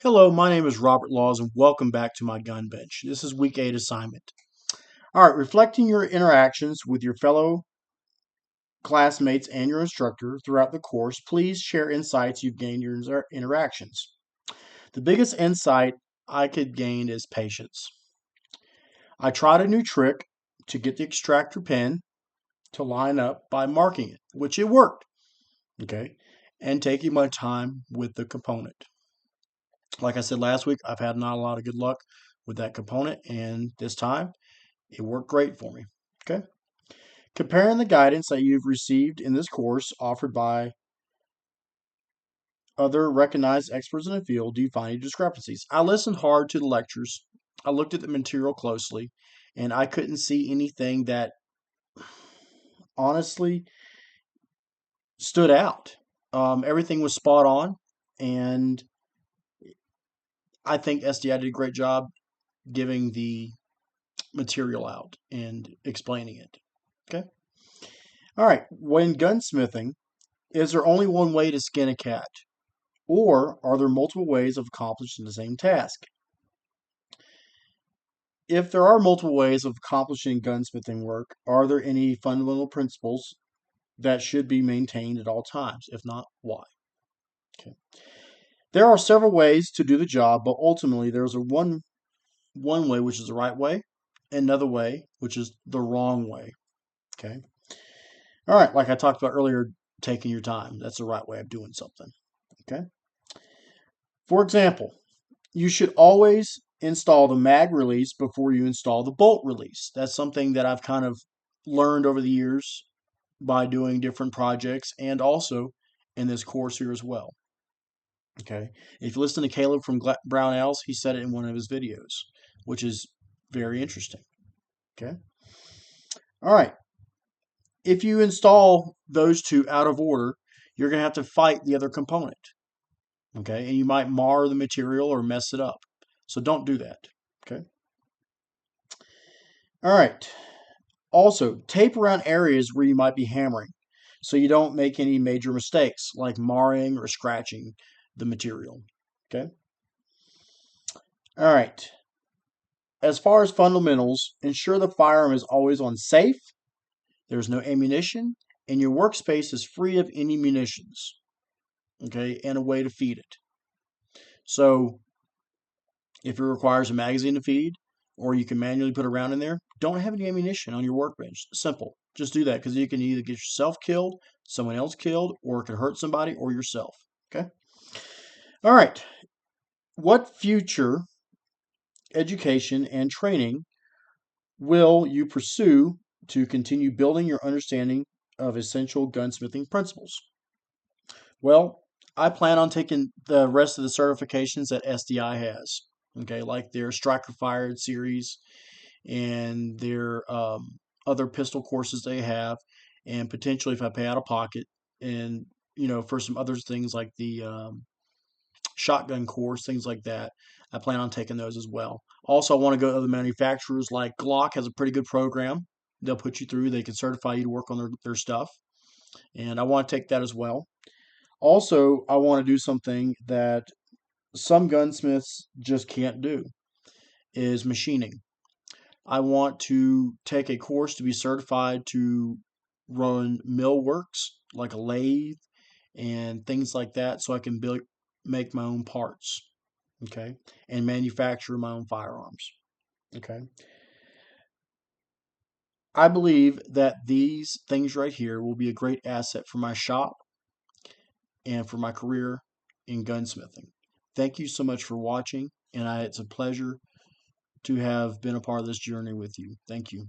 Hello, my name is Robert Laws, and welcome back to my gun bench. This is week 8 assignment. All right, reflecting your interactions with your fellow classmates and your instructor throughout the course, please share insights you've gained in your interactions. The biggest insight I could gain is patience. I tried a new trick to get the extractor pin to line up by marking it, which it worked, okay, and taking my time with the component. Like I said last week, I've had not a lot of good luck with that component, and this time it worked great for me. Okay. Comparing the guidance that you've received in this course offered by other recognized experts in the field, do you find any discrepancies? I listened hard to the lectures. I looked at the material closely, and I couldn't see anything that honestly stood out. Everything was spot on, and I think SDI did a great job giving the material out and explaining it. Okay. All right. When gunsmithing, is there only one way to skin a cat? Or are there multiple ways of accomplishing the same task? If there are multiple ways of accomplishing gunsmithing work, are there any fundamental principles that should be maintained at all times? If not, why? Okay. There are several ways to do the job, but ultimately there's a one way which is the right way, another way which is the wrong way. Okay. All right, like I talked about earlier, taking your time. That's the right way of doing something. Okay. For example, you should always install the mag release before you install the bolt release. That's something that I've kind of learned over the years by doing different projects and also in this course here as well. Okay. If you listen to Caleb from Brownells, he said it in one of his videos, which is very interesting. Okay. All right. If you install those two out of order, you're going to have to fight the other component. Okay. And you might mar the material or mess it up. So don't do that. Okay. All right. Also, tape around areas where you might be hammering so you don't make any major mistakes like marring or scratching the material. Okay. All right. As far as fundamentals, ensure the firearm is always on safe, there's no ammunition, and your workspace is free of any munitions. Okay. And a way to feed it. So, if it requires a magazine to feed, or you can manually put a round in there, don't have any ammunition on your workbench. Simple. Just do that because you can either get yourself killed, someone else killed, or it could hurt somebody or yourself. Okay? All right. What future education and training will you pursue to continue building your understanding of essential gunsmithing principles? Well, I plan on taking the rest of the certifications that SDI has. Okay, like their Striker Fired series and their other pistol courses they have, and potentially if I pay out of pocket, and for some other things like the shotgun course, things like that, I plan on taking those as well. Also, I want to go to other manufacturers like Glock has a pretty good program. They'll put you through. They can certify you to work on their stuff, and I want to take that as well. Also, I want to do something that some gunsmiths just can't do is machining. I want to take a course to be certified to run mill works like a lathe and things like that so I can make my own parts, okay, and manufacture my own firearms, okay. I believe that these things right here will be a great asset for my shop and for my career in gunsmithing. Thank you so much for watching, and it's a pleasure to have been a part of this journey with you. Thank you.